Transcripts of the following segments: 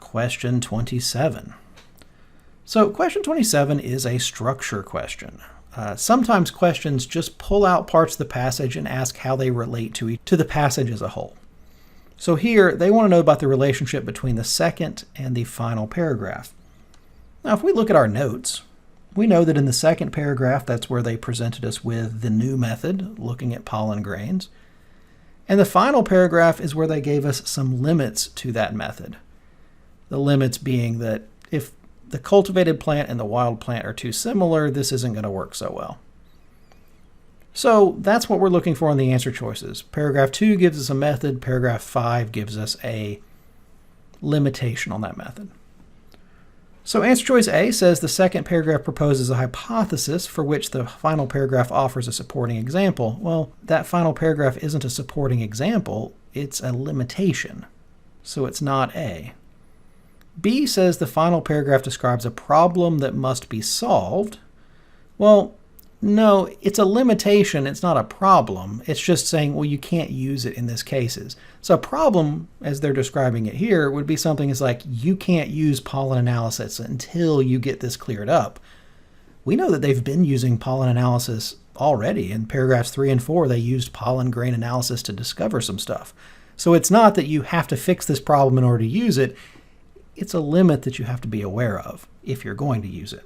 question 27. So question 27 is a structure question. Sometimes questions just pull out parts of the passage and ask how they relate to the passage as a whole. So here, they want to know about the relationship between the second and the final paragraph. Now, if we look at our notes, we know that in the second paragraph, that's where they presented us with the new method, looking at pollen grains. And the final paragraph is where they gave us some limits to that method. The limits being that if the cultivated plant and the wild plant are too similar, this isn't going to work so well. So that's what we're looking for in the answer choices. Paragraph 2 gives us a method. Paragraph 5 gives us a limitation on that method. So answer choice A says the second paragraph proposes a hypothesis for which the final paragraph offers a supporting example. Well, that final paragraph isn't a supporting example, it's a limitation. So it's not A. B says the final paragraph describes a problem that must be solved. Well, no, it's a limitation, it's not a problem. It's just saying, well, you can't use it in this cases. So a problem, as they're describing it here, would be something as like, you can't use pollen analysis until you get this cleared up. We know that they've been using pollen analysis already. In paragraphs 3 and 4, they used pollen grain analysis to discover some stuff. So it's not that you have to fix this problem in order to use it. It's a limit that you have to be aware of if you're going to use it.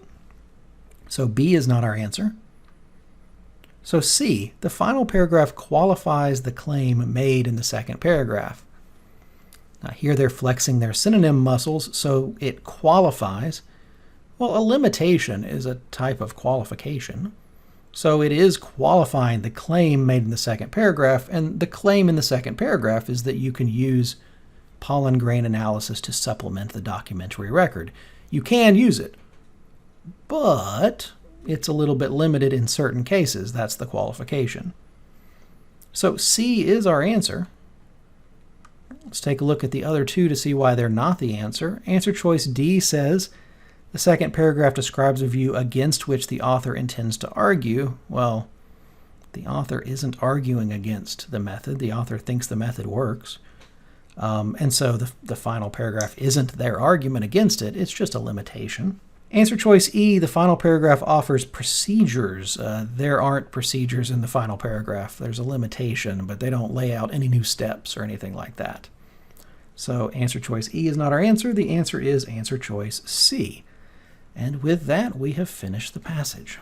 So B is not our answer. So C, the final paragraph qualifies the claim made in the second paragraph. Now here they're flexing their synonym muscles, so it qualifies. Well, a limitation is a type of qualification. So it is qualifying the claim made in the second paragraph, and the claim in the second paragraph is that you can use pollen grain analysis to supplement the documentary record. You can use it, but it's a little bit limited in certain cases. That's the qualification. So C is our answer. Let's take a look at the other two to see why they're not the answer. Answer choice D says the second paragraph describes a view against which the author intends to argue. Well, the author isn't arguing against the method. The author thinks the method works. And so the final paragraph isn't their argument against it. It's just a limitation. Answer choice E, the final paragraph offers procedures. There aren't procedures in the final paragraph. There's a limitation, but they don't lay out any new steps or anything like that. So answer choice E is not our answer. The answer is answer choice C. And with that, we have finished the passage.